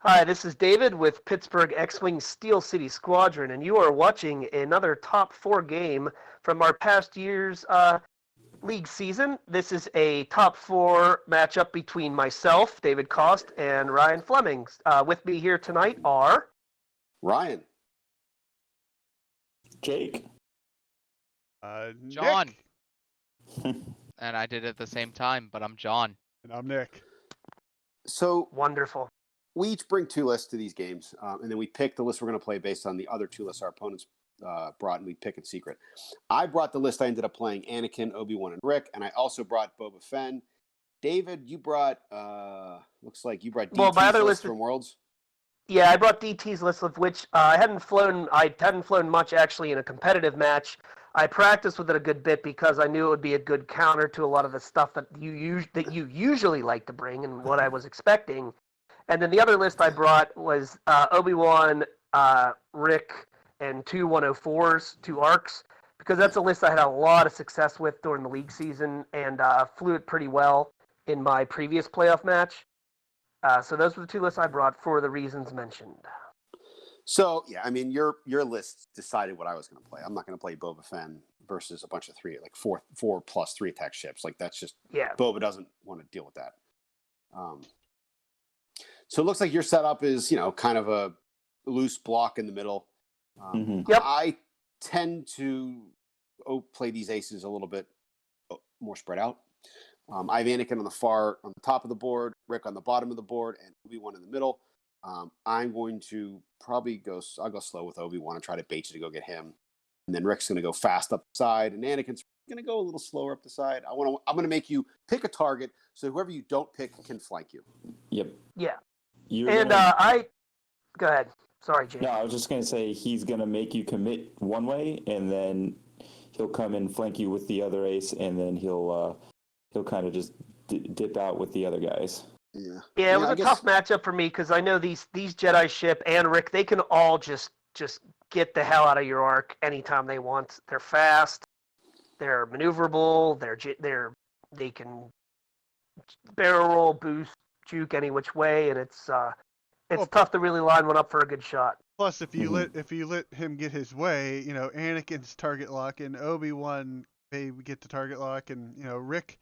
Hi, this is David with Pittsburgh Xwing Steel City Squadron, and you are watching another Top 4 game from our past year's league season. This is a Top 4 matchup between myself, David Kost, and Ryan Fleming. With me here tonight are... Ryan. Jake. John. Nick. And I did it at the same time, but I'm John. And I'm Nick. So Wonderful. we each bring two lists to these games, and then we pick the list we're going to play based on the other two lists our opponents brought, and we pick in secret. I brought the list I ended up playing Anakin, Obi-Wan, and Rick, and I also brought Boba Fett. David, you brought, looks like you brought DT's my other list list from Worlds. Yeah, I brought DT's list, of which I hadn't flown much actually in a competitive match. I practiced with it a good bit because I knew it would be a good counter to a lot of the stuff that you usually like to bring and what I was expecting. And then the other list I brought was Obi-Wan, Rick, and two 104s, two arcs, because that's a list I had a lot of success with during the league season and flew it pretty well in my previous playoff match. So those were the two lists I brought for the reasons mentioned. So, yeah, I mean, your list decided what I was going to play. I'm not going to play Boba Fett versus a bunch of four plus 3 attack ships. Like, that's just, yeah. Boba doesn't want to deal with that. So it looks like your setup is, kind of a loose block in the middle. Yep. I tend to play these aces a little bit more spread out. I have Anakin on the top of the board, Rick on the bottom of the board, and Obi-Wan in the middle. I'm going to I'll go slow with Obi-Wan and try to bait you to go get him. And then Rick's going to go fast up the side, and Anakin's going to go a little slower up the side. I'm going to make you pick a target, so whoever you don't pick can flank you. Yep. Yeah. Go ahead. Sorry, Jake. No, I was just going to say he's going to make you commit one way, and then he'll come and flank you with the other ace, and then he'll kind of just dip out with the other guys. Yeah, it was a tough matchup for me because I know these Jedi ship and Rick, they can all just get the hell out of your arc anytime they want. They're fast, they're maneuverable, they can barrel roll, boost, juke any which way, and it's tough to really line one up for a good shot. Plus, if you let him get his way, Anakin's target lock and Obi-Wan may get to target lock, and Rick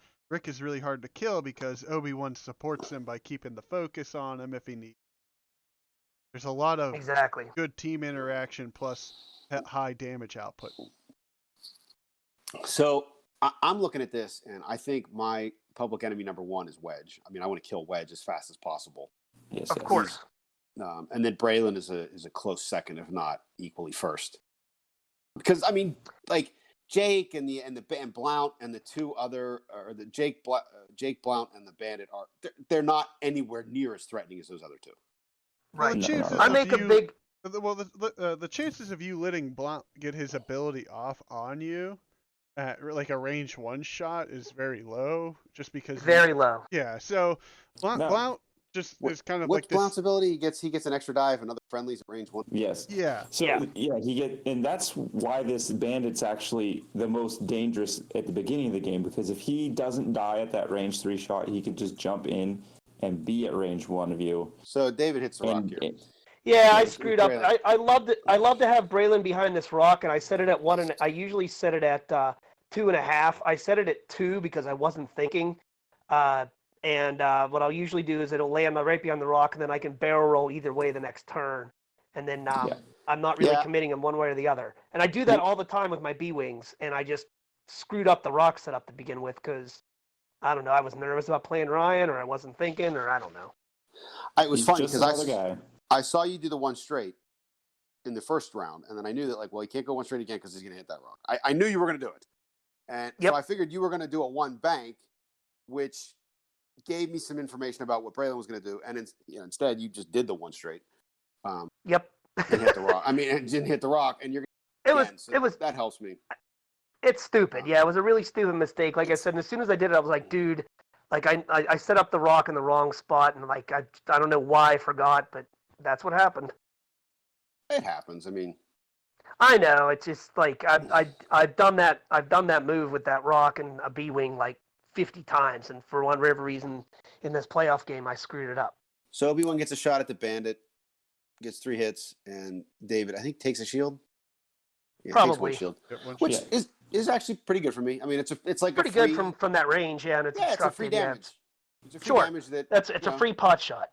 is really hard to kill because Obi-Wan supports him by keeping the focus on him if he needs. There's a lot of good team interaction plus high damage output. So I'm looking at this, and I think my public enemy number 1 is Wedge. I mean, I want to kill Wedge as fast as possible. Yes, of course. And then Braylon is a close second, if not equally first. Because I mean, like Jake and Blount and the two other, or the Jake Blount and the Bandit they're not anywhere near as threatening as those other two. Right. The chances of you letting Blount get his ability off on you at like a range 1 shot is very low, just because very low. Yeah. So Blount just is kind of what's like this. Blount's ability? He gets an extra die if another friendly's at range 1. Yes. Yeah. So and that's why this Bandit's actually the most dangerous at the beginning of the game, because if he doesn't die at that range 3 shot, he could just jump in and be at range 1 of you. So David hits the rock here. Yeah, I screwed up. I love to have Braylon behind this rock, and I set it at 1, and I usually set it at 2.5. I set it at 2 because I wasn't thinking. And what I'll usually do is it'll land right behind the rock, and then I can barrel roll either way the next turn. And then I'm not really committing them one way or the other. And I do that all the time with my B-Wings, and I just screwed up the rock setup to begin with because, I don't know, I was nervous about playing Ryan, or I wasn't thinking, or I don't know. It was funny because I saw you do the 1 straight in the first round, and then I knew that, he can't go 1 straight again because he's going to hit that rock. I knew you were going to do it. And so I figured you were going to do a 1 bank, which gave me some information about what Braylon was going to do, and instead you just did the 1 straight. Yep. And hit the rock. I mean, it didn't hit the rock, and it was that helps me. It's stupid. Yeah, it was a really stupid mistake. Like I said, and as soon as I did it, I was like, dude, I set up the rock in the wrong spot, and I don't know why I forgot, but that's what happened. It happens. I mean, I know. It's just I've done that move with that rock and a B-Wing 50 times, and for one reason in this playoff game, I screwed it up. So Obi-Wan gets a shot at the bandit, gets 3 hits, and David, I think, takes a shield. Yeah, takes 1 Probably. shield, Yep, one which shot. is actually pretty good for me. I mean, it's like Pretty a free, good from that range, yeah, and it's it's a free obstructed. Yeah, damage. It's a free Sure. damage that it's a free pot shot.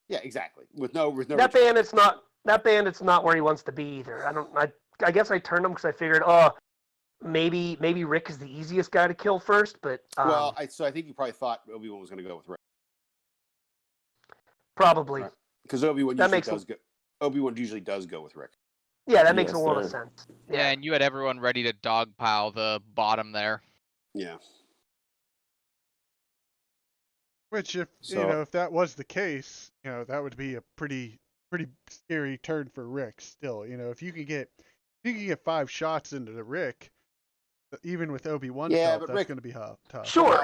Yeah, exactly. With no That bandit's not where he wants to be either. I guess I turned him because I figured, maybe Rick is the easiest guy to kill first, but well, I think you probably thought Obi-Wan was going to go with Rick. probably. Because Obi-Wan usually does go with Rick. Yeah, that makes Yes, a lot of sir. sense. Yeah, and you had everyone ready to dogpile the bottom there. Yeah. Which, if So- if that was the case, that would be a pretty scary turn for Rick. Still, if you can get 5 shots into the Rick, even with Obi-Wan Yeah, help, but that's Rick- going to be tough. Sure.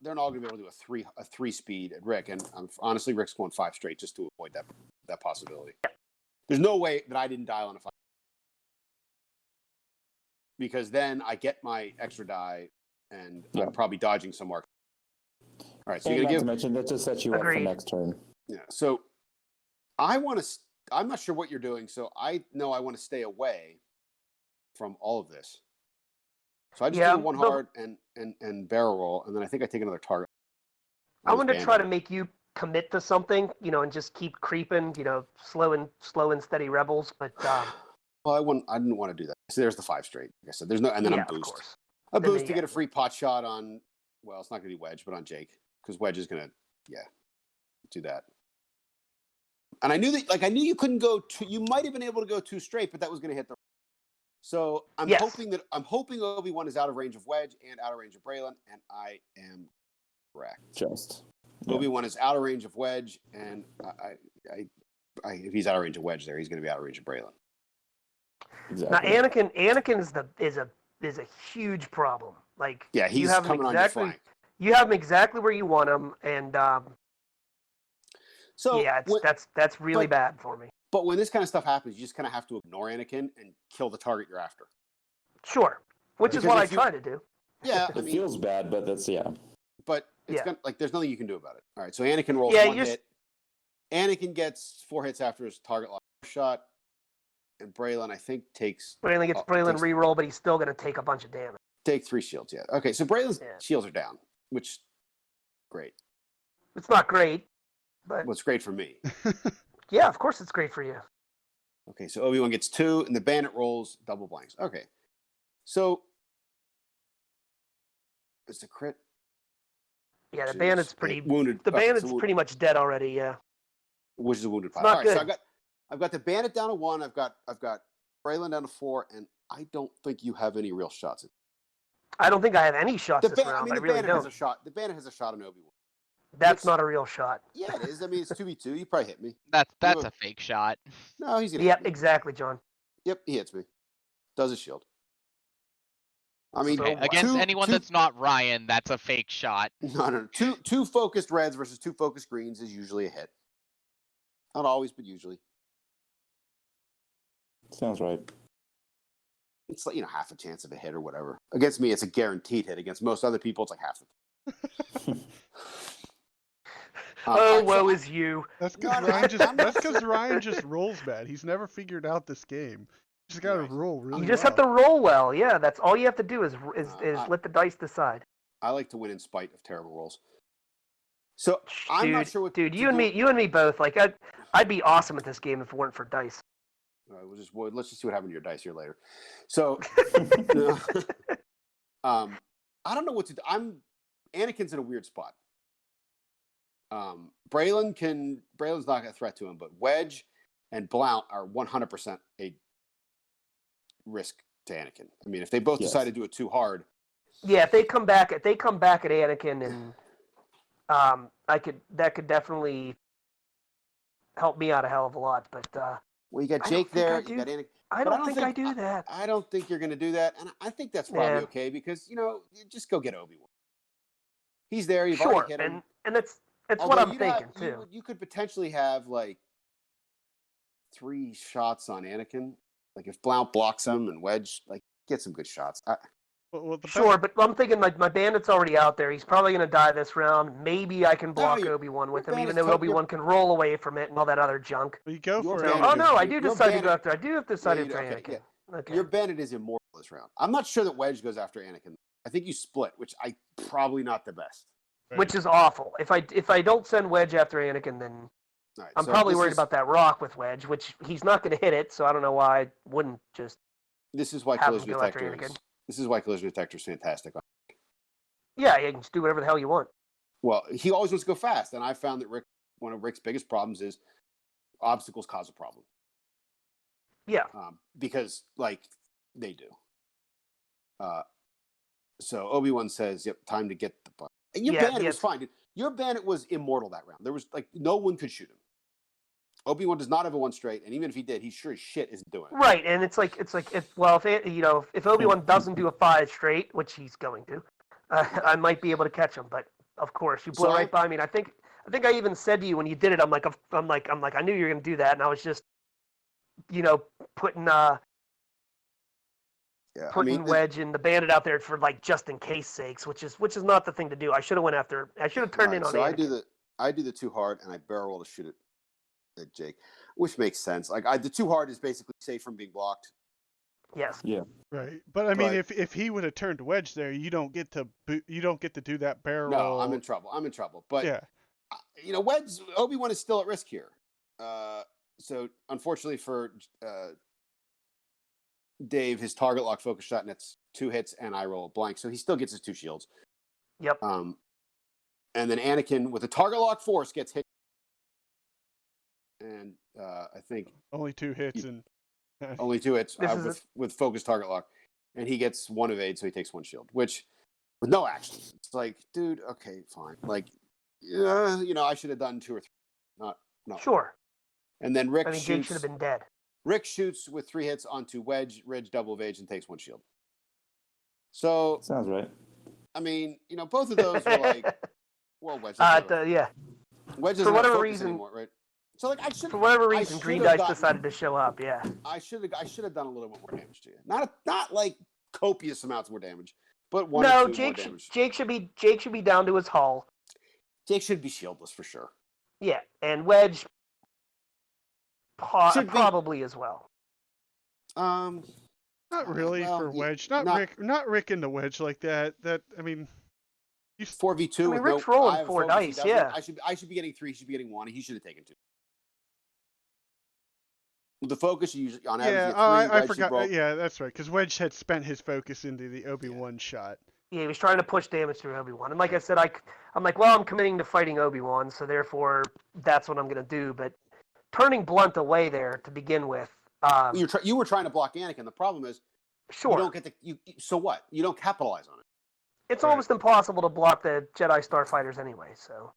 They're not going to be able to do a 3 speed at Rick, and honestly, Rick's going 5 straight just to avoid that possibility. There's no way that I didn't dial on a 5. Because then I get my extra die, and Yeah. I'm probably dodging somewhere. All right, so And you're not going to to mention that just sets you up Agreed. for next turn. Yeah. So I'm not sure what you're doing, so I know I want to stay away from all of this. So I just do 1 hard and barrel roll, and then I think I take another target. I want to try to make you commit to something, and just keep creeping, slow and steady rebels. But Well, I didn't want to do that. So there's the 5 straight. Like I said, there's no, and then yeah, I'm of boost. course. A Then boost they- to get a free pot shot on. Well, it's not going to be Wedge, but on Jake, because Wedge is going to, do that. And I knew you couldn't go two. You might have been able to go 2 straight, but that was going to hit the. So I'm Yes. hoping Obi-Wan is out of range of Wedge and out of range of Braylon, and I am correct. Just. Yeah. Obi-Wan is out of range of Wedge, and if he's out of range of Wedge, he's going to be out of range of Braylon. Exactly. Now Anakin is a huge problem. Like, Yeah, he's you have him coming on your exactly. flank. You have him exactly where you want him, and So that's really but- bad for me. But when this kind of stuff happens, you just kind of have to ignore Anakin and kill the target you're after. Sure, which is Because what I if you- try to do. Yeah, I It mean, feels bad, but that's but it's Yeah. gonna, there's nothing you can do about it. All right, so Anakin rolls Yeah, 1 you hit. Anakin gets 4 hits after his target lock shot, and Braylon, I think, takes Braylon gets Braylon reroll, but he's still going to take a bunch of damage. 3 shields. Yeah. Okay, so Braylon's Yeah. shields are down, which great. It's not great, but Well, it's great for me. yeah, of course it's great for you. Okay, so Obi-Wan gets 2, and the bandit rolls double blanks. Okay, so it's a crit. Yeah, the Jeez. bandit's pretty. Wounded. The okay, bandit's so pretty much dead already. Yeah. which is a wounded pilot. not All right, so good. I've got the bandit down to 1. I've got Braylon down to 4, and I don't think you have any real shots. I don't think I have any shots this round. I the really bandit has don't. a shot. The bandit has a shot on Obi-Wan. That's which- not a real shot. Yeah, it is. I mean, it's 2v2. You probably hit me. That's have a fake shot. No, he's gonna. Yep, hit me. exactly, John. Yep, he hits me. Does a shield. I mean, So Okay, against anyone that's not Ryan, that's a fake shot. no. Two focused reds versus 2 focused greens is usually a hit. Not always, but usually. sounds right. It's like, half a chance of a hit or whatever. Against me, it's a guaranteed hit. Against most other people, it's like half the. Oh, woe is you. That's No, because no, Ryan just rolls bad. He's never figured out this game. You just got to Right. roll really You just well. have to roll well. Yeah, that's all you have to do is I- let the dice decide. I like to win in spite of terrible rolls. So I'm dude, not sure what. Dude, to you and do. me both. Like I'd be awesome at this game if it weren't for dice. All right, let's just see what happened to your dice here later. So, I don't know what to do. Anakin's in a weird spot. Braylon's not a threat to him, but Wedge and Blount are 100% a risk to Anakin. I mean, if they both decide to do it too hard, Yeah, if they come back at Anakin, and that could definitely help me out a hell of a lot. But well, you got I Jake don't think there, I you do. got Anakin. I But don't think I do that. I don't think you're going to do that, and I think that's probably Yeah. okay because you just go get Obi-Wan. He's there. You've Sure, already hit him. and that's what Although I'm you'd thinking have- too. You could potentially have like 3 shots on Anakin. Like if Blount blocks him and Wedge, like get some good shots. Well, Sure, but I'm thinking my bandit's already out there. He's probably going to die this round. Maybe I can block your- Obi-Wan with your him, even bandit's though Obi-Wan can roll away from it and all that other junk. You go Your for bandit it. Oh is- no, I do your decide to go bandit- after. I do have to decide Yeah, after okay, Anakin. yeah. Okay. Your bandit is immortal this round. I'm not sure that Wedge goes after Anakin. I think you split, which I probably not the best. Which is awful. If I don't send Wedge after Anakin, then All right, I'm so probably this worried is- about that rock with Wedge, which he's not going to hit it. So I don't know why I wouldn't just. This is why have him collision go after detector is. Anakin. This is why collision detector is fantastic. Yeah, you can just do whatever the hell you want. Well, he always wants to go fast, and I found that one of Rick's biggest problems is obstacles cause a problem. Yeah. Because like they do. So Obi-Wan says, "Yep, time to get the button." And your bandit was fine. Dude. Your bandit was immortal that round. There was like no one could shoot him. Obi-Wan does not have a one straight, and even if he did, he sure as shit isn't doing it. Right, and it's like if if Obi-Wan doesn't do a 5 straight, which he's going to, I might be able to catch him. But of course, you blew So right by me. And I think I even said to you when you did it, I'm like I knew you were going to do that, and I was just, putting Wedge and the bandit out there for like just in case sakes, which is not the thing to do. I should have went after. I should have turned in on. So Anakin. I do the too hard, and I barrel roll to shoot it at Jake, which makes sense. Like the too hard is basically safe from being blocked. Yes. Yeah. Right, but I mean, if he would have turned Wedge there, you don't get to do that barrel roll. No, I'm in trouble. But yeah, Wedge Obi-Wan is still at risk here. So unfortunately for Dave, his target lock focus shot nets 2 hits, and I roll a blank, so he still gets his 2 shields. Yep. And then Anakin with a target lock force gets hit, and I think only 2 hits and only 2 hits This with focused target lock, and he gets 1 evade, so he takes 1 shield, which with no action. It's like, dude, okay, fine. Like, I should have done 2 or 3, not Sure. And then Rick I mean, shoots. Jake should have been dead. Rick shoots with 3 hits onto Wedge. Ridge double evades and takes 1 shield. So, Sounds right. I mean, both of those were like, well, Wedge. Yeah. Wedge doesn't For whatever have focus reason- anymore, right? So, like, For whatever reason, Green Dice decided to show up. Yeah. I should have done a little bit more damage to you. Not like copious amounts more damage, but 1 No, or 2 more Jake damage. Jake should be down to his hull. Jake should be shieldless for sure. Yeah, and Wedge Should be. probably as well. not really well, for y- Wedge. not- Not Rick into Wedge like that. That I mean, 4v2 I mean, with Rick's no. rolling I have 4 focus, he dice, doesn't. yeah. I should be getting 3. He should be getting 1. He should have taken 2. With the focus, you usually on average yeah. you get 3. I Wedge should forgot. roll- Yeah, that's right. Because Wedge had spent his focus into the Obi-Wan shot. Yeah, he was trying to push damage through Obi-Wan. And like I said, I'm like, well, I'm committing to fighting Obi-Wan, so therefore that's what I'm going to do. But turning Blunt away there to begin with, You were trying to block Anakin. The problem is sure. you don't get the. So what? You don't capitalize on it. It's Right. almost impossible to block the Jedi Starfighters anyway, so.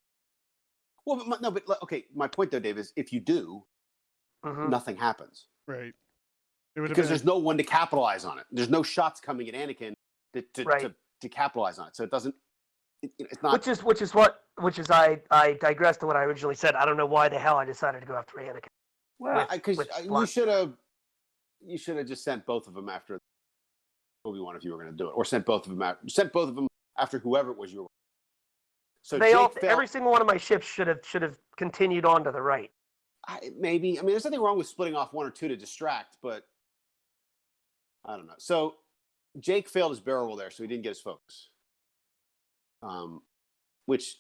Well, but okay. My point though, Dave, is if you do, Mhm. nothing happens Right. It would have because been. there's no one to capitalize on it. There's no shots coming at Anakin to capitalize on it. So it doesn't. It's not. Which is I digress to what I originally said. I don't know why the hell I decided to go after Anakin. Well, because with you Blunt. should have just sent both of them after Obi-Wan if you were going to do it, or sent both of them after whoever it was you were. So Every single one of my ships should have continued on to the right. maybe. I mean, there's nothing wrong with splitting off 1 or 2 to distract, but I don't know. So Jake failed his barrel roll there, so he didn't get his focus, which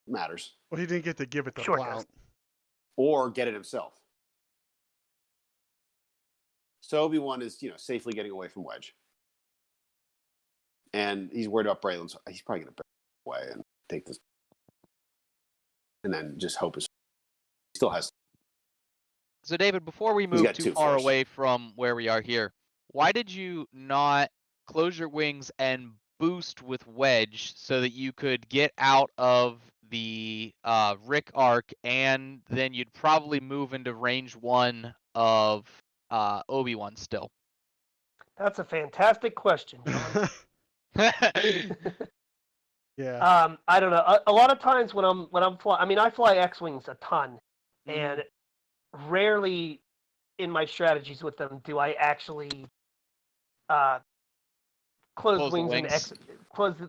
matters, Well, he didn't get to give it the Sure Blount. does. or get it himself. So Obi-Wan is safely getting away from Wedge, and he's worried about Braylon, so he's probably going to break away and take this, and then just hope he still has. So David, before we He's move got too 2 far first. away from where we are here, why did you not close your wings and boost with Wedge so that you could get out of the Rick arc, and then you'd probably move into range 1 of Obi-Wan still? That's a fantastic question, John. Yeah. I don't know. A lot of times when I'm flying, I mean, I fly X-wings a ton, and rarely in my strategies with them do I actually close Close the wings and wings.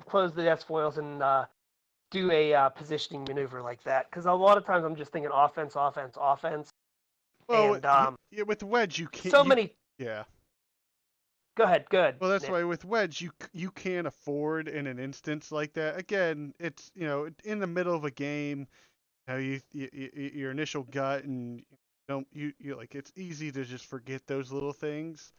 close the S foils and do a positioning maneuver like that. Because a lot of times I'm just thinking offense. Well, And yeah, with wedge you can't. so many. Yeah. Go ahead. Good. Well, that's Nick. why with wedge you can't afford in an instance like that. Again, it's in the middle of a game. Your initial gut and you like it's easy to just forget those little things.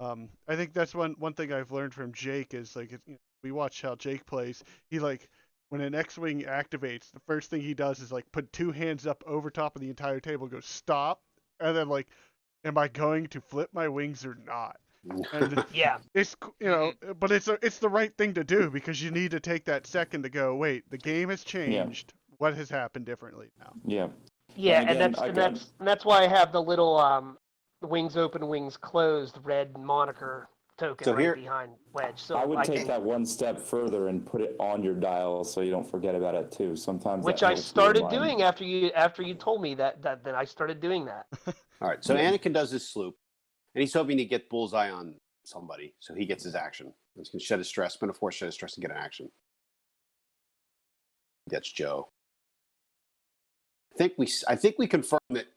I think that's one thing I've learned from Jake is like we watch how Jake plays. He like when an X-wing activates, the first thing he does is like put two hands up over top of the entire table, go stop, and then like, am I going to flip my wings or not? And Yeah. it's but it's the right thing to do because you need to take that second to go. Wait, the game has changed. What has happened differently now? Yeah. Yeah, And again, that's why I have the little wings open, wings closed red moniker token So right here- behind wedge. So I would take can, that one step further and put it on your dial so you don't forget about it too. Sometimes which that I helps you started remind. doing after you told me that then I started doing that. All right, so Yeah. Anakin does his sloop, and he's hoping to get bullseye on somebody, so he gets his action. He's going to shed his stress, spend a force, shed his stress, and get an action. That's Joe. I think we confirmed that.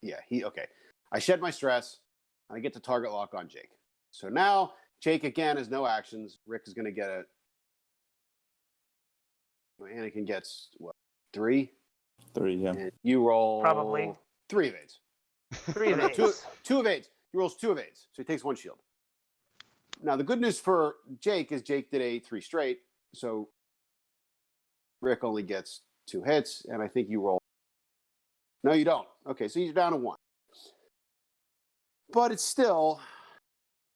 Yeah, okay. I shed my stress, and I get to target lock on Jake. So now Jake again has no actions. Rick is going to get Anakin gets what 3, 3, yeah. and you roll Probably 3 evades. 3 of eights. Two evades. He rolls 2 evades, so he takes 1 shield. Now the good news for Jake is Jake did a 3 straight, so Rick only gets 2 hits, and I think you roll. No, you don't. Okay, so you're down to 1. But it's still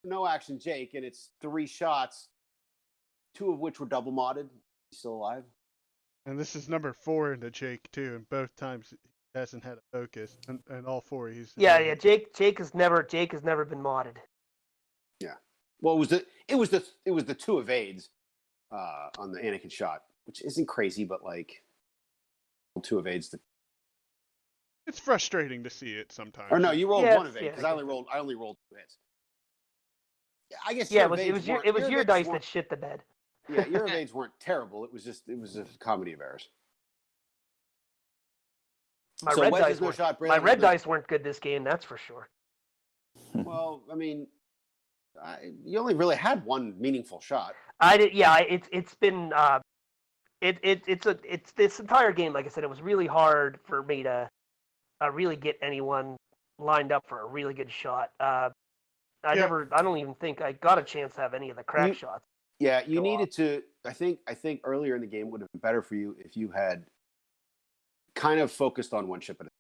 no action, Jake, and it's 3 shots, 2 of which were double modded. He's still alive. And this is number 4 into Jake too, and both times he hasn't had a focus, and all 4 he's Yeah. Jake has never been modded. Yeah. Well, it was the 2 evades on the Anakin shot, which isn't crazy, but like 2 evades. It's frustrating to see it sometimes. Or no, you rolled Yeah, 1 evade because I only rolled 2 hits. Yeah, I guess. Yeah, your it was evades your evades dice weren't- that shit the bed. Yeah, your evades weren't terrible. It was a comedy of errors. My So red Wedge dice has no weren't. shot. My Braylon red has no- dice weren't good this game. That's for sure. Well, I mean, you only really had 1 meaningful shot. I did. Yeah. It's been. It's this entire game. Like I said, it was really hard for me to really get anyone lined up for a really good shot. I don't even think I got a chance to have any of the crack shots. Yeah, you Go needed to. I think earlier in the game would have been better for you if you had kind of focused on 1 ship at a time.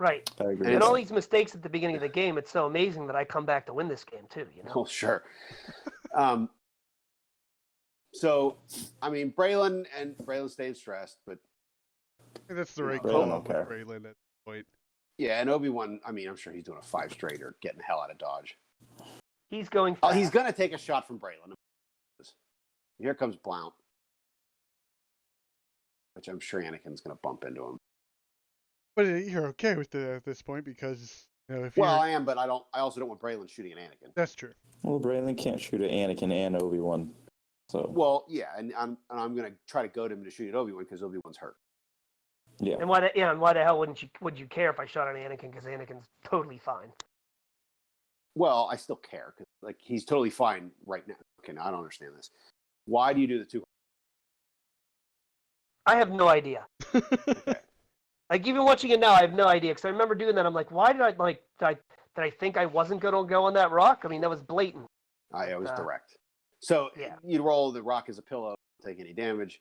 Right. I agree. And And all these mistakes at the beginning of the game, it's so amazing that I come back to win this game too. You know. Oh, sure. So, I mean, Braylon stayed stressed, but That's the right Braylon call don't with care. Braylon at this point. yeah, and Obi-Wan. I mean, I'm sure he's doing a 5 straight or getting the hell out of dodge. He's going. Oh, Fast. he's gonna take a shot from Braylon. Here comes Blount, which I'm sure Anakin's gonna bump into him. But you're okay with it at this point because if Well, you're, I am, but I also don't want Braylon shooting at Anakin. that's true. Well, Braylon can't shoot at Anakin and Obi-Wan. So, Well, yeah, and I'm gonna try to goad him to shoot at Obi-Wan because Obi-Wan's hurt. yeah. And why the hell would you care if I shot at Anakin? Because Anakin's totally fine. Well, I still care because like he's totally fine right now. Okay, now I don't understand this. Why do you do the 2? I have no idea. Okay. Like even watching it now, I have no idea because I remember doing that. I'm like, why did I think I wasn't going to go on that rock? I mean, that was blatant. I was Uh, direct. So yeah. you roll the rock as a pillow, don't take any damage,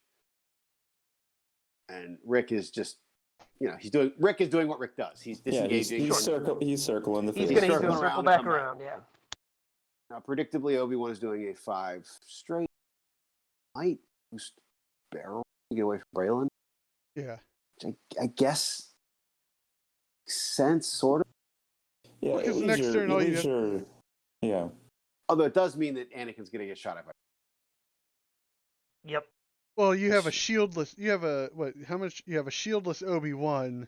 and Rick is just, Rick is doing what Rick does. He's Yeah, disengaging. he's circling the He's face. going to circling circle around and back come back. around. Yeah. Now, predictably, Obi-Wan is doing a 5 straight. Might boost barrel to get away from Braylon. Yeah. Which I guess makes sense, sort of. Yeah, Because it next leaves turn, all you leaves your- yeah. Although it does mean that Anakin's going to get shot at by. Yep. Well, you have a shieldless. You have a what? How much? You have a shieldless Obi-Wan,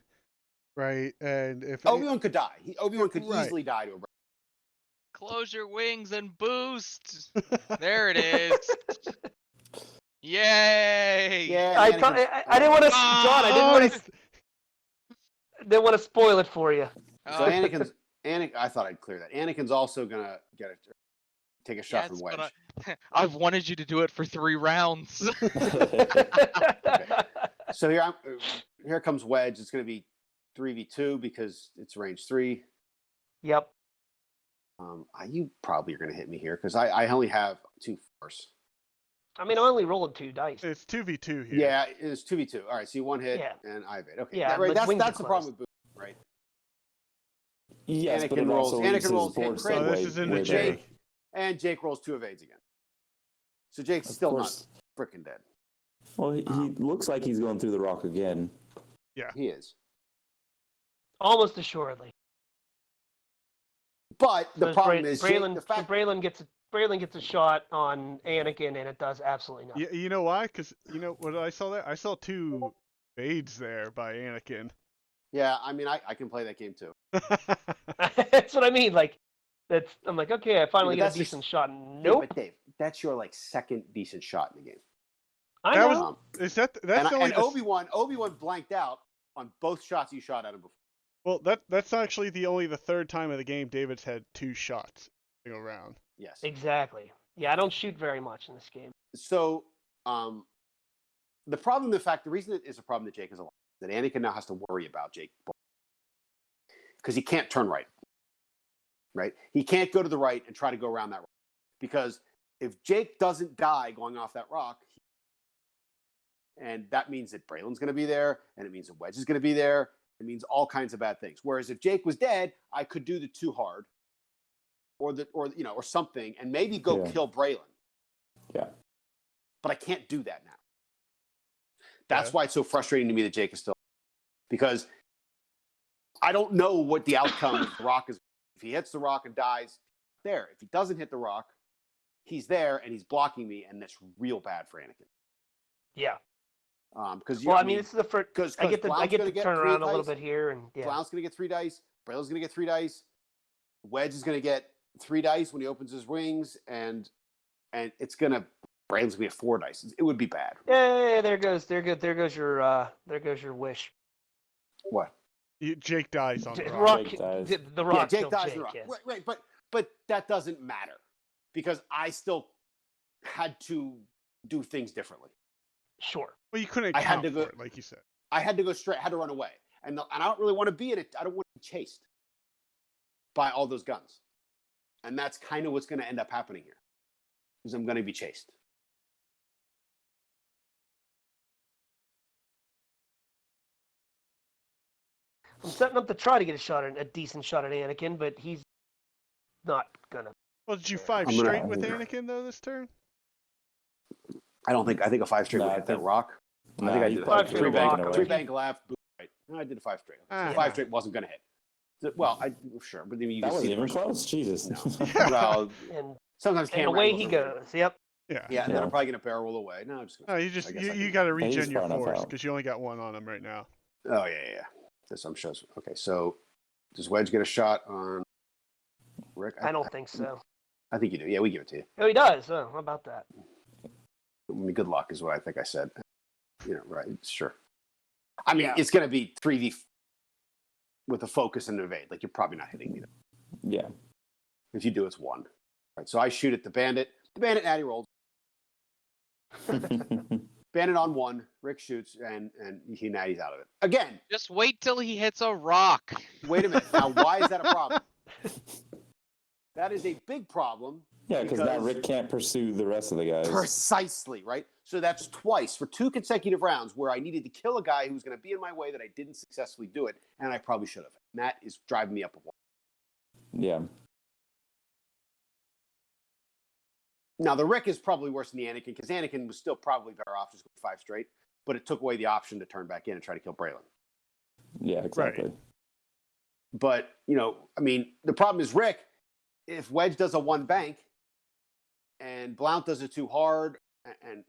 right? And if Obi-Wan could die. Obi-Wan could Right. easily die to a Braylon. Close your wings and boost. There it is. Yay! Yeah, I Anakin's- didn't want to, John. I Oh, didn't want to spoil it for you. So Oh, Anakin. I thought I'd clear that. Anakin's also gonna take a shot yes, from Wedge. but I've wanted you to do it for 3 rounds. So here comes Wedge. It's gonna be 3v2 because it's range 3. Yep. You probably are gonna hit me here because I only have 2 force. I mean, I only rolled 2 dice. It's 2v2 here. Yeah, it's 2v2. All right, so you 1 hit Yeah. and I evade. Okay, Yeah, right. but wings That's are the problem with boost, right? Yes, but Anakin it rolls- also Anakin leaves his rolls board hit crit. Oh, this segue is in way the Jake. better. And Jake rolls 2 evades again. So Jake's Of still course. not freaking dead. Well, he looks like he's going through the rock again. He is. Almost assuredly. But the So problem is Jake, Braylon, the fact Braylon gets a shot on Anakin, and it does absolutely nothing. You know why? Because you know what I saw there? I saw 2 fades there by Anakin. Yeah, I mean, I can play that game too. That's what I mean. Like, I'm like, okay, I finally but get a that's just- decent shot. Yeah, Nope. but Dave, that's your like second decent shot in the game. I That know. was- Is that that's And, only and Obi-Wan blanked out on both shots you shot at him before. well that's actually the third time of the game David's had 2 shots to go around. Yes. Exactly. Yeah, I don't shoot very much in this game. So, the reason it is a problem that Jake is alive, that Anakin now has to worry about Jake because he can't turn right. Right? He can't go to the right and try to go around that rock. Because if Jake doesn't die going off that rock, and that means that Braylon's going to be there, and it means that Wedge is going to be there. It means all kinds of bad things. Whereas if Jake was dead, I could do the 2 hard, or something, and maybe go kill Braylon. Yeah. But I can't do that now. That's Yeah. why it's so frustrating to me that Jake is still, because I don't know what the outcome of the rock is. If he hits the rock and dies, there. If he doesn't hit the rock, he's there and he's blocking me, and that's real bad for Anakin. Yeah. Because Well, I mean, this is the first. because I get to Blount's gonna turn 3 around a little dice. bit here, and yeah. Blount's going to get 3 dice. Braylon's going to get 3 dice. Wedge is going to get 3 dice when he opens his wings, and it's going to Braylon's going to get 4 dice. It would be bad. Yeah, there goes your wish. What? Jake dies on the The rock. rock, Jake dies. the rock Jake killed dies Jake, in the rock. yes. Right, but that doesn't matter because I still had to do things differently. Sure. Well, you couldn't I had account to go- for it, like you said. I had to go straight. I had to run away, and I don't really want to be in it. I don't want to be chased by all those guns, and that's kind of what's going to end up happening here, is I'm going to be chased. I'm setting up to try to get a decent shot at Anakin, but he's not gonna. Well, did you 5 I'm gonna- straight with Anakin though this turn? I think a 5 straight No, would I hit that think- rock. I Nah, think I he did probably straight three rock. banking away. 3 bank left, boot right. No, I did a 5 straight. Ah. 5 straight wasn't going to hit. Well, sure, but then you That can wasn't see even the- close. Jesus. Well, And, sometimes and camera away angles he are weird. goes. Yep. Yeah. Yeah, and then Yeah. I'm probably going to barrel roll away. No, I'm just No, going you just I guess I you can- got to He's regen your far enough force out. because you only got 1 on him right now. Oh, yeah. This some shows. Okay, so does Wedge get a shot on Rick? I don't think so. I think you do. Yeah, we give it to you. Oh, he does. Oh, how about that? I mean, good luck is what I think I said. Right. Sure. I mean, Yeah. it's going to be 3v with a focus and an evade. Like, you're probably not hitting me. Yeah. If you do, it's 1. Right, so I shoot at the bandit. The bandit natty rolled. Bandit on 1. Rick shoots, and he natties out of it. Again, Just wait till he hits a rock. wait a minute. Now, why is that a problem? That is a big problem. Yeah, because now Rick can't pursue the rest of the guys. Precisely, right? So that's twice for 2 consecutive rounds where I needed to kill a guy who was going to be in my way that I didn't successfully do it, and I probably should have. And that is driving me up a wall. Yeah. Now, the Rick is probably worse than the Anakin, because Anakin was still probably better off just going 5 straight, but it took away the option to turn back in and try to kill Braylon. Yeah, exactly. But, I mean, the problem is Rick, if Wedge does a 1 bank and Blount does it too hard, and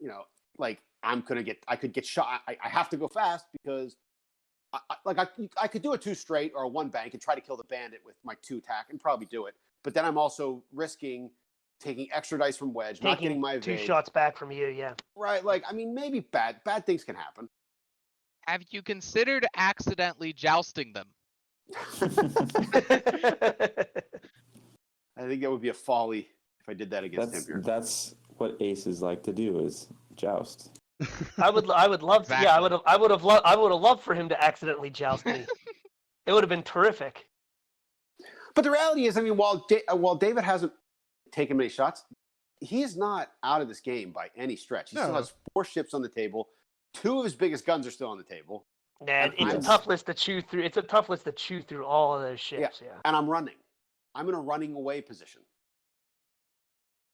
I could get shot. I have to go fast because I could do a 2 straight or a 1 bank and try to kill the bandit with my 2 attack and probably do it. but then I'm also risking taking extra dice from Wedge, not getting Taking my 2 evade. shots back from you, yeah. Right, like, I mean, maybe bad things can happen. Have you considered accidentally jousting them? I think that would be a folly if I did that against him here. That's what aces like to do, is joust. I would love to. Yeah, I would have loved for him to accidentally joust me. It would have been terrific. But the reality is, I mean, while David hasn't taken many shots, he is not out of this game by any stretch. He still has 4 ships on the table. 2 of his biggest guns are still on the table. And it's a tough list to chew through. It's a tough list to chew through all of those ships. Yeah. And I'm running. I'm in a running away position.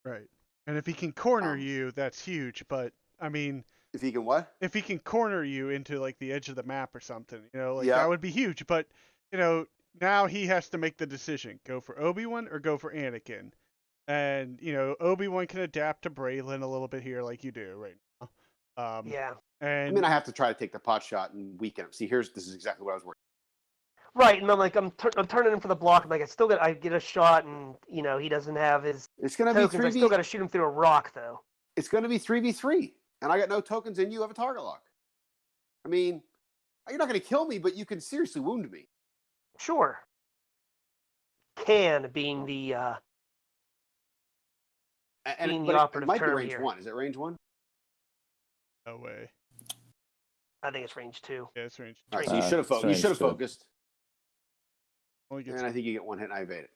Right. And if he can corner you, that's huge. But I mean, if he can what? If he can corner you into like the edge of the map or something, that would be huge. But now he has to make the decision: go for Obi-Wan or go for Anakin. And Obi-Wan can adapt to Braylon a little bit here, like you do right now. Yeah. I And mean, I have to try to take the pot shot and weaken him. See, this is exactly what I was worried. Right, and I'm turning him for the block. I'm like, I get a shot, and he doesn't have his It's gonna tokens. be 3v. I still got to shoot him through a rock, though. It's gonna be 3v3, and I got no tokens, and you have a target lock. I mean, you're not gonna kill me, but you can seriously wound me. Sure. Can being the being the operative it might be term range here. 1. Is it range 1? no way. I think it's range 2. Yeah, it's range. All right, so you should have focused. You should have focused. Only gets And I think you get 1 hit, and I evade it.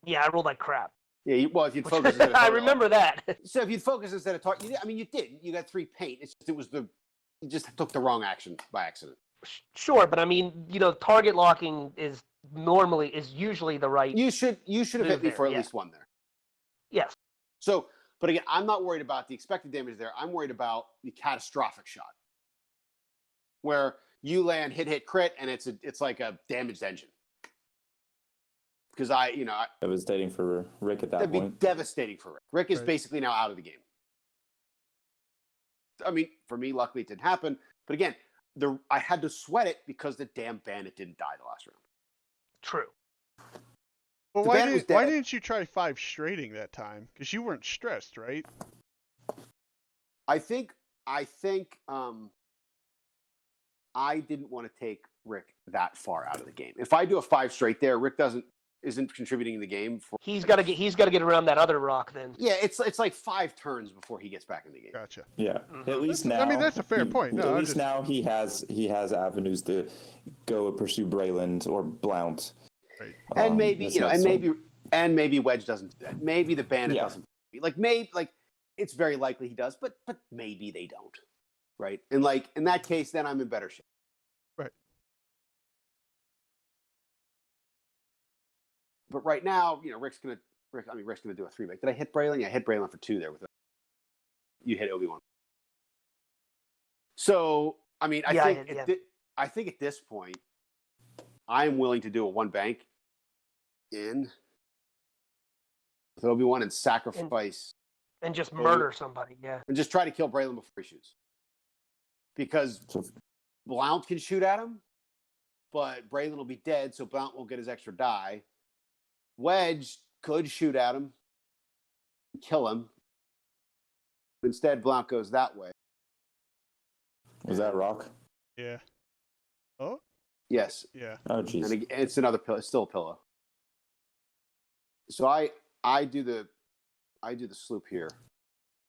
Yeah, I rolled like crap. Yeah, well, if you'd focus instead of I target remember lock. that. So if you'd focus instead of target, I mean, you did. You got 3 paint. It's just you just took the wrong action by accident. Sure, but I mean, target locking is usually the right. You should have hit me there, for at yeah. least 1 there. Yes. So, but again, I'm not worried about the expected damage there. I'm worried about the catastrophic shot, where you land hit crit, and it's like a damaged engine. Because Devastating for Rick at that that'd point. be devastating for Rick. Rick is Right. basically now out of the game. I mean, for me, luckily it didn't happen. But again, I had to sweat it because the damn bandit didn't die the last round. True. Well, The why bandit was why dead. didn't you try 5 straighting that time? Because you weren't stressed, right? I think I didn't want to take Rick that far out of the game. If I do a 5 straight there, Rick isn't contributing in the game. He's got to get around that other rock then. Yeah, it's like 5 turns before he gets back in the game. Gotcha. Yeah, at least now. I mean, that's a fair point. No, at I'm least just- now he has avenues to go pursue Brayland or Blount. Right. And maybe that's not so- maybe Wedge doesn't do that. Maybe the bandit Yeah. doesn't. It's very likely he does, but maybe they don't. Right? And in that case, then I'm in better shape. Right. But right now, Rick's gonna do a 3-make. Did I hit Braylon? Yeah, I hit Braylon for 2 there with you hit Obi-Wan. So I mean, I think at this point, I'm willing to do a 1 bank in with Obi-Wan and sacrifice And just murder somebody. Yeah. and just try to kill Braylon before he shoots. Because Blount can shoot at him, but Braylon will be dead, so Blount won't get his extra die. Wedge could shoot at him, kill him. Instead, Blount goes that way. Was that rock? Yeah. Oh. Yes, Yeah. Oh, jeez. and it's another pillow. It's still a pillow. So I do the sloop here.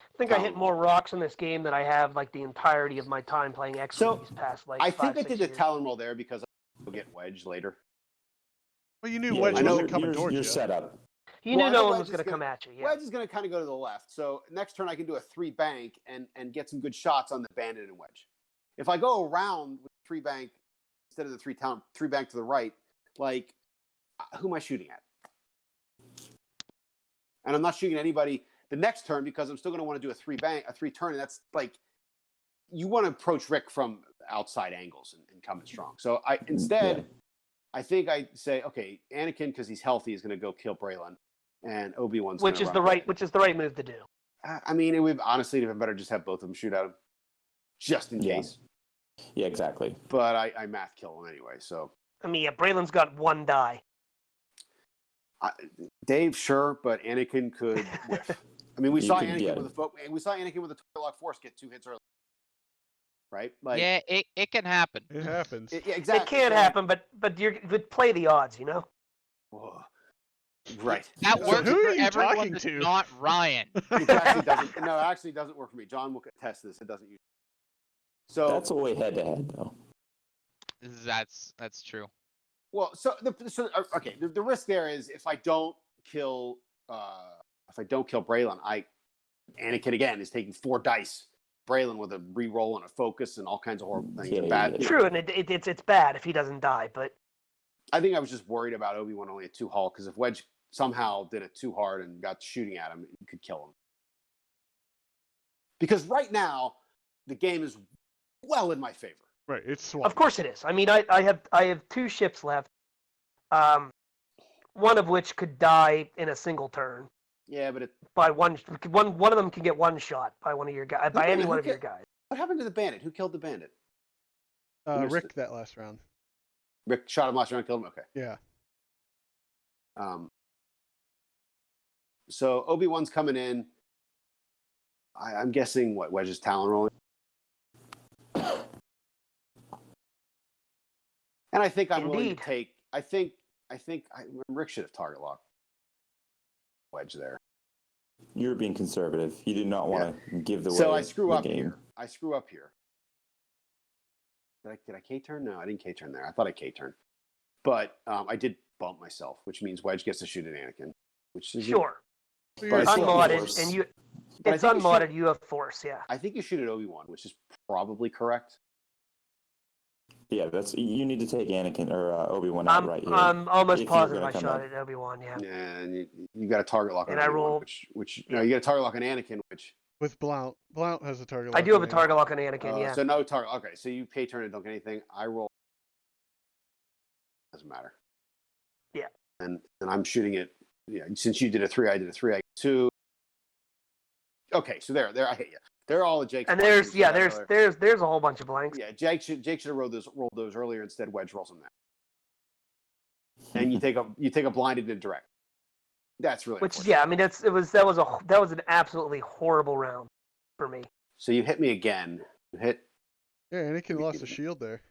I think I hit more rocks in this game than I have like the entirety of my time playing Xwing So, these past I 5, think I 6 did the years. Talon roll there because I'll get Wedge later. Well, you knew Yeah, Wedge I know wasn't coming you're, towards you're you. set up. You Well, I knew know no one Wedge was is going to gonna- come at you. Yeah. Wedge is going to kind of go to the left. So next turn I can do a 3 bank and get some good shots on the bandit and Wedge. If I go around with 3 bank instead of the 3 bank to the right, who am I shooting at? And I'm not shooting at anybody the next turn because I'm still going to want to do a 3 turn, and that's you want to approach Rick from outside angles and come in strong. So I think I say, okay, Anakin, because he's healthy, is going to go kill Braylon, and Obi-Wan's which is the right move to do. I mean, it would honestly have been better just have both of them shoot at him, just in Yeah. case. Yeah, exactly. But I math kill him anyway, so I mean, yeah, Braylon's got 1 die. Dave, sure, but Anakin could whiff. I mean, we saw Anakin yeah. with a target lock force get 2 hits early, right? Like, Yeah, it can happen. It happens. yeah, exactly. It can So, happen, but you'd play the odds, you know. whoa. Right. That So works who are for you everyone talking that's to? not Ryan. It actually doesn't. No, it actually doesn't work for me. John will test this. It doesn't usually. So That's only head-to-head, though. That's true. well, okay. The risk there is if I don't kill Braylon, Anakin again is taking 4 dice. Braylon with a re-roll and a focus and all kinds of horrible things. Yeah, Bad. yeah. True, and it's bad if he doesn't die, but I think I was just worried about Obi-Wan only at 2 hull because if Wedge somehow did it too hard and got shooting at him, you could kill him. Because right now, the game is well in my favor. Right, it's swung. of course it is. I mean, I have 2 ships left, one of which could die in a single turn Yeah, but by one of them can get one shot by one of your guys, by any one of your guys. what happened to the bandit? Who killed the bandit? Rick that last round. Rick shot him last round, killed him? Okay. Yeah. So Obi-Wan's coming in. I'm guessing what Wedge's talon rolling. And I think I'm willing to Indeed. take. Rick should have target locked Wedge there. You're being conservative. You did not want to give the way. So I screw the up game. here. Did I K-turn? No, I didn't K-turn there. I thought I K-turned. But I did bump myself, which means Wedge gets to shoot at Anakin. Which is Sure, But it's I still have unmodded, force. and you But I it's think you unmodded. should- You have force, yeah. I think you shoot at Obi-Wan, which is probably correct. Yeah, you need to take Anakin or Obi-Wan out right here. I'm almost if you're positive gonna I come shot back. at Obi-Wan, yeah. And you got a target lock on And I Obi-Wan, roll- which no, you got a target lock on Anakin, which With Blount. Blount has a target. I lock do have a on target lock on Anakin, yeah. so no target. Okay, so you K-turn and don't get anything. I roll. Doesn't matter. Yeah. And I'm shooting it. Yeah, since you did a 3, I did a 3. I get 2. Okay, so there I hit you. They're all at Jake's. And blanks, so that's there's a whole bunch of blanks. Yeah, Jake should have rolled those earlier. Instead, Wedge rolls them now. And you take a blinded and direct. That's really Which, unfortunate. yeah, I mean that was an absolutely horrible round for me. So you hit me again. You hit. Yeah, Anakin lost a shield there.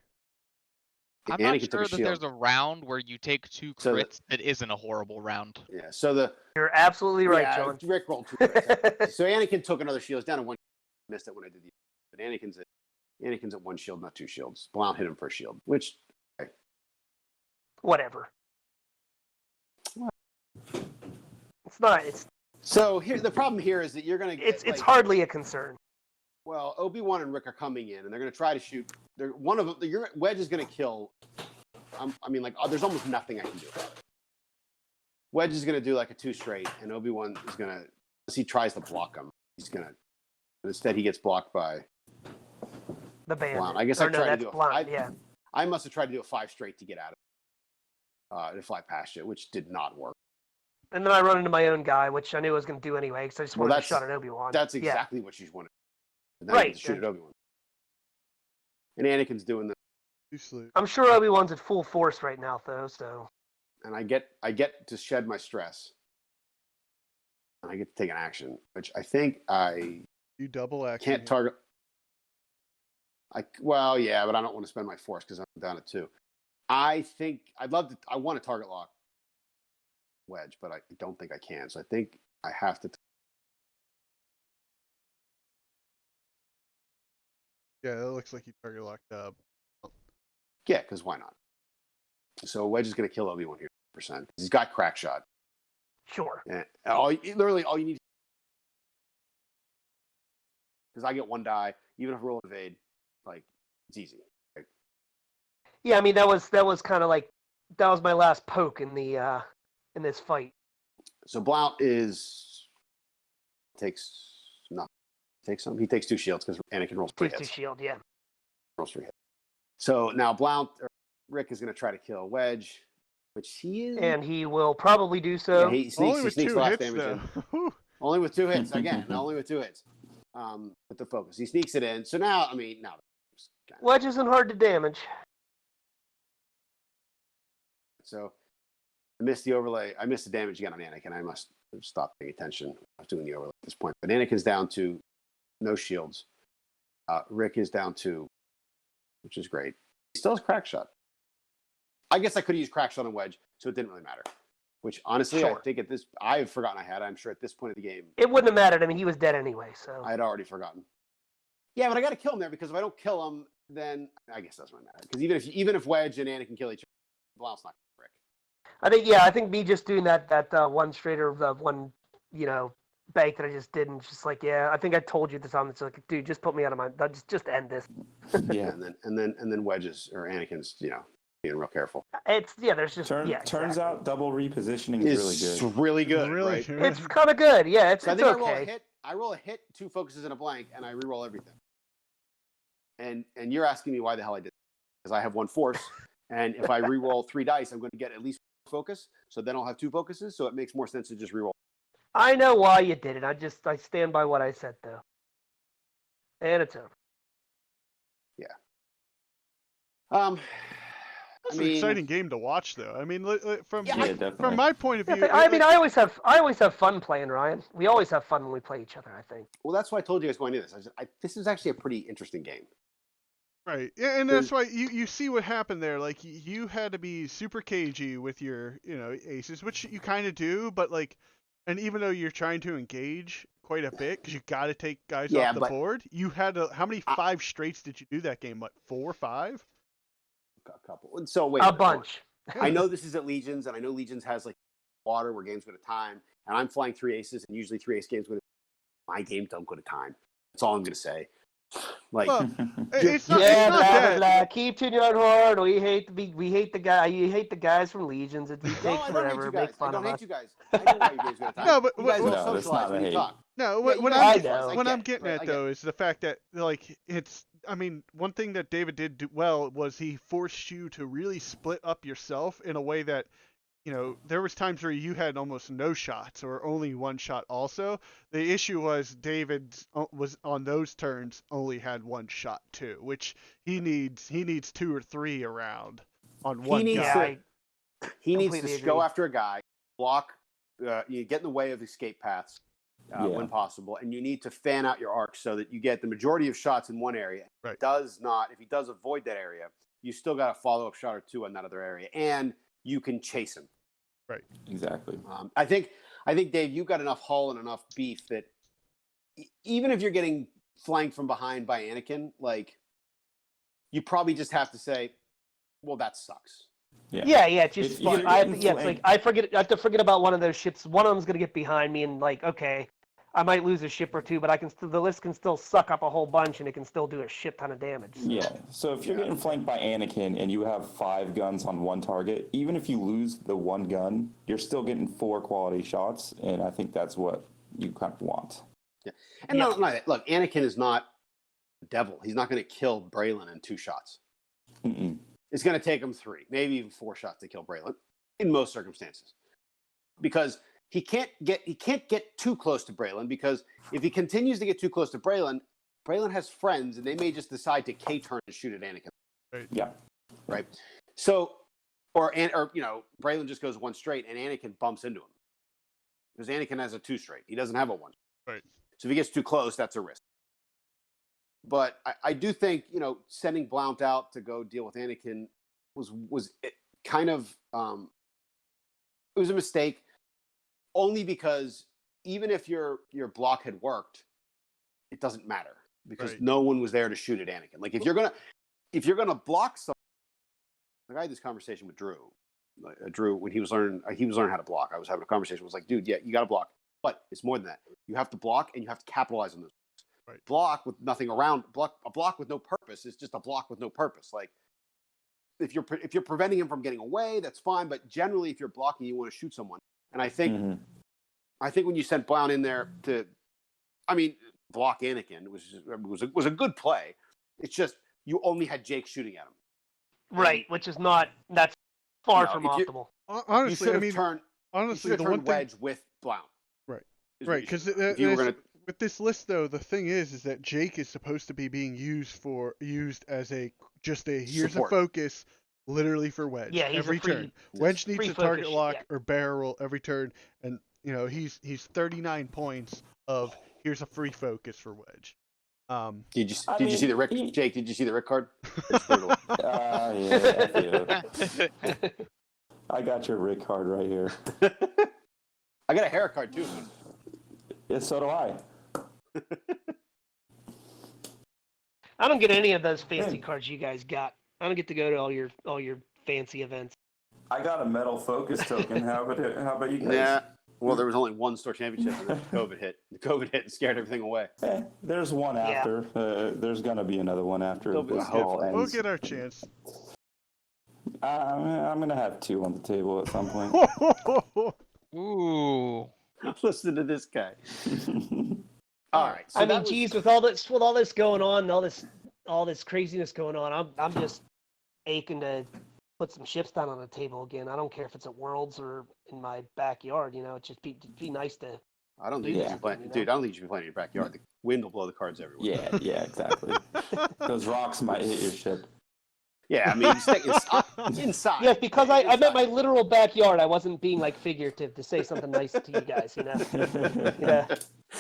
I'm Anakin not took sure a that shield. there's a round where you take 2 So crits that isn't a horrible round. Yeah. So You're absolutely right, yeah, John. Rick rolled 2 crits. So Anakin took another shield. It's down to 1. Missed it when I did the. But Anakin's at 1 shield, not 2 shields. Blount hit him for a shield, which. Whatever. It's not. So here, the problem here is that you're gonna. Get, It's hardly a concern. Well, Obi-Wan and Rick are coming in, and they're going to try to shoot. One of them, Wedge is going to kill. There's almost nothing I can do about it. Wedge is going to do like a 2 straight, and Obi-Wan is going to, as he tries to block him, he's going to. But instead, he gets blocked by The band. Blount. I guess or I no, tried to that's do a. Blount, yeah. I must have tried to do a 5 straight to get out of it, to fly past it, which did not work. And then I run into my own guy, which I knew I was going to do anyway, because I just wanted to shot at Obi-Wan. That's Yeah. exactly what you wanted. And then Right. You get to shoot at Obi-Wan. And Anakin's doing the. Too slow. I'm sure Obi-Wan's at full force right now, though. So And I get to shed my stress. And I get to take an action, which I think I You double action. can't here. target. Well, yeah, but I don't want to spend my force because I'm down at 2. I think I want to target lock Wedge, but I don't think I can. So I think I have to. Yeah, it looks like you target locked up. Yeah, because why not? So Wedge is going to kill Obi-Wan here, %. He's got crack shot. sure. And literally all you need. Because I get 1 die, even if I roll evade, like it's easy. Like, Yeah, I mean that was kind of like that was my last poke in the in this fight. so Blount takes nothing. Takes some. He takes 2 shields because Anakin rolls 3 Takes 2 hits. shield, yeah. Rolls 3 hits. So now Rick is going to try to kill Wedge, which he is. And he will probably do so. Yeah, he sneaks, Only he with sneaks 2 the last hits, damage in. though. Whew. Only with 2 hits again. Only with 2 hits. With the focus, he sneaks it in. So now, now. Wedge isn't hard to damage. So I missed the overlay. I missed the damage again on Anakin. I must have stopped paying attention. I was doing the overlay at this point. But Anakin's down to no shields. Rick is down 2, which is great. He still has crack shot. I guess I could have used crack shot on wedge, so it didn't really matter. Which honestly, Sure. I think I've forgotten I had. I'm sure at this point of the game, It wouldn't have mattered. I mean, he was dead anyway, so. I had already forgotten. Yeah, but I got to kill him there because if I don't kill him, then I guess that's what matters. Because even if Wedge and Anakin kill each other, Blount's not going to Rick. I think me just doing that one straighter of one, bank that I just did, and just like, yeah, I think I told you at the time. It's like, dude, just put me out of my. Just end this. Yeah, and then Wedge's or Anakin's, being real careful. There's just Turns exactly. out double repositioning is It's really good. really good, right? It's kind of good. Yeah, it's So I think okay. I roll a hit, 2 focuses and a blank, and I re-roll everything. And you're asking me why the hell I did that. Because I have 1 force, and if I re-roll 3 dice, I'm going to get at least 1 focus. So then I'll have 2 focuses. So it makes more sense to just re-roll. I know why you did it. I stand by what I said though. And it's over. Yeah. It's an exciting game to watch, though. I mean, from definitely. my point of view, I always have fun playing, Ryan. We always have fun when we play each other, I think. Well, that's why I told you guys going into this. I said, this is actually a pretty interesting game. right? Yeah, and that's why you see what happened there. Like you had to be super cagey with your aces, which you kind of do, but and even though you're trying to engage quite a bit because you got to take guys off the board, you had to. How many 5 straights did you do that game? What, 4 or 5? A couple. So wait. A bunch. I know this is at Legions, and I know Legions has water where games go to time, and I'm flying 3 aces, and usually 3 ace games go to time. My games don't go to time. That's all I'm going to say. Well, it's not, yeah, it's not that. Keep to your horn. We hate the guy. You hate the guys from Legions. It takes No, I don't hate forever. you Make guys. fun I don't of hate us. you guys. I know why your games go to time. No, but you guys no, don't that's socialize not when a you hate. talk. No, Yeah, what I I'm know. what I'm getting at though is the fact that it's. I mean, one thing that David did well was he forced you to really split up yourself in a way that, there was times where you had almost no shots or only 1 shot also. The issue was David was on those turns only had 1 shot too, which he needs 2 or 3 around on one guy. He needs to Completely go agree. after a guy, block, you get in the way of escape paths when possible, and you need to fan out your arc so that you get the majority of shots in one area. Right. If he does avoid that area, you still got a follow-up shot or 2 on that other area, and you can chase him. Right. Exactly. I think Dave, you've got enough hull and enough beef that even if you're getting flanked from behind by Anakin, you probably just have to say, well, that sucks. Yeah. It's just If fun. you're I have to forget about one of those ships. One of them's gonna get behind me, and okay, I might lose a ship or 2, but the list can still suck up a whole bunch, and it can still do a shit ton of damage. So. Yeah. So if you're getting flanked by Anakin and you have 5 guns on 1 target, even if you lose the 1 gun, you're still getting 4 quality shots, and I think that's what you kind of want. Yeah. And look, Anakin is not the devil. He's not going to kill Braylon in 2 shots. Mm-mm. It's going to take him 3, maybe even 4 shots to kill Braylon in most circumstances. Because he can't get too close to Braylon, because if he continues to get too close to Braylon has friends, and they may just decide to K-turn and shoot at Anakin. Right. Yeah. Right. So, or Braylon just goes 1 straight, and Anakin bumps into him because Anakin has a 2 straight. He doesn't have a 1. Right. So if he gets too close, that's a risk. But I do think sending Blount out to go deal with Anakin was kind of it was a mistake. Only because even if your block had worked, it doesn't matter because no one was there to shoot at Anakin. If you're gonna block someone, I had this conversation with Drew. Drew, when he was learning how to block, I was having a conversation. I was like, dude, yeah, you got to block, but it's more than that. You have to block, and you have to capitalize on those. Right. Block with nothing around. A block with no purpose is just a block with no purpose. If you're preventing him from getting away, that's fine. But generally, if you're blocking, you want to shoot someone. And I think when you sent Blount in there to, block Anakin was a good play. It's just you only had Jake shooting at him. Right, that's far from optimal. Honestly, you the one Wedge with Blount. Right, because with this list though, the thing is that Jake is supposed to be being used as here's Support. a focus. literally for Wedge. Yeah, he's every a free, turn. Wedge needs free to target focus, lock yeah. or barrel roll every turn, and he's 39 points of here's a free focus for Wedge. Did you see the Rick? Jake, did you see the Rick card? It's brutal. Yeah, I got your Rick card right here. I got a hair card too. Yeah, so do I. I don't get any of those fancy cards you guys got. I don't get to go to all your fancy events. I got a metal focus token. How about you guys? Yeah. Well, there was only one store championship, and then COVID hit. The COVID hit and scared everything away. There's one after. There's gonna be another one after this all ends. We'll get our chance. I'm gonna have 2 on the table at some point. Ooh. Listen to this guy. All right. So I mean, geez, with all this going on, and all this craziness going on, I'm just aching to put some chips down on the table again. I don't care if it's at Worlds or in my backyard. It's just be nice to. I don't think you should be playing, dude. I don't think you should be playing in your backyard. The wind will blow the cards everywhere. Yeah, exactly. Those rocks might hit your ship. Yeah, I mean, stay inside. Yes, because I meant my literal backyard. I wasn't being like figurative to say something nice to you guys.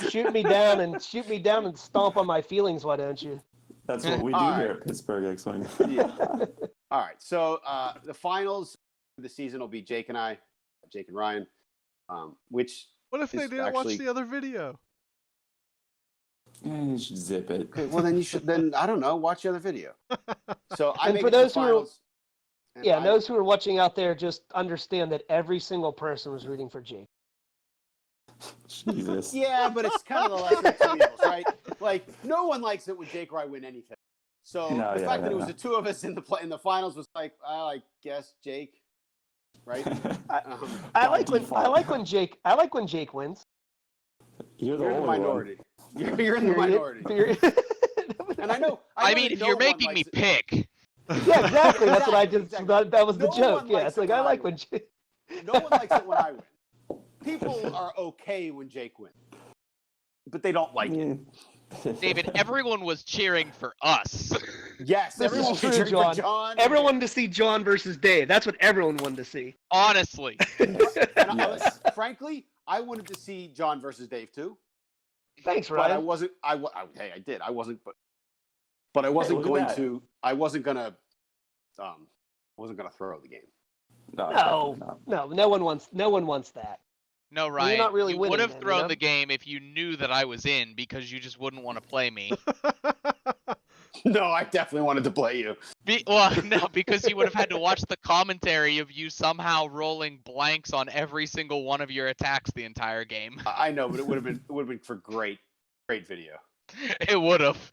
Shoot me down and stomp on my feelings. Why don't you? That's what we do here at Pittsburgh Xwing. Yeah. All right. So the finals of the season will be Jake and Ryan. Which What if they didn't watch the other video? You should zip it. Okay, well, then you should. Then I don't know. Watch the other video. So I And make for it to the those who are- finals. and those who are watching out there, just understand that every single person was rooting for Jake. Jesus. Yeah, but it's kind of the lesser of two evils, right? Like, no one likes it when Jake or I win anything. So the fact that it was the two of us in the finals was like, I guess Jake, right? I like when Jake wins. You're the You're in the only minority. You're in the minority. And I know. I mean, if you're making me pick. Yeah, exactly. That's what I did. Exactly. That was the No joke. one Yeah, likes it's it like when I I like win. when Jake. No one likes it when I win. People are okay when Jake wins, but they don't like it. David, everyone was cheering for us. Yes, This everyone is true, was cheering John. for John. Everyone wanted to see John versus Dave. That's what everyone wanted to see. Honestly. And frankly, I wanted to see John versus Dave too. Thanks, But Ryan. I wasn't. Hey, I did. I wasn't. But I wasn't look at going that. to. I wasn't gonna. Wasn't gonna throw the game. No one wants that. No, You're Ryan. not really you winning would have then, thrown the game if you knew that I was in because you just wouldn't want to play me. No, I definitely wanted to play you. No, because you would have had to watch the commentary of you somehow rolling blanks on every single one of your attacks the entire game. I know, but it would have been for great video. It would have.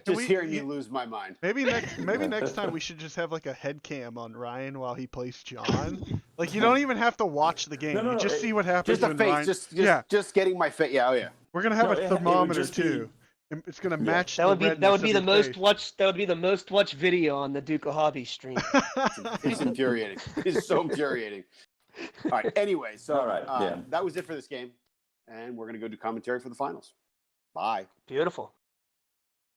Just hearing me lose my mind. Maybe next time we should just have like a head cam on Ryan while he plays John. Like you don't even have to watch the game. No, you just see what happens Just a when face. Ryan... Just getting my face. Yeah, oh yeah. We're gonna have No, a it would thermometer just be- too. It's gonna match. That would be the most face. watched. That would be the most watched video on the Duke of Hobbies stream. It's infuriating. It's so infuriating. All right. Anyway, so All right, that was it for this game, and we're gonna go do commentary for the finals. Bye. Beautiful.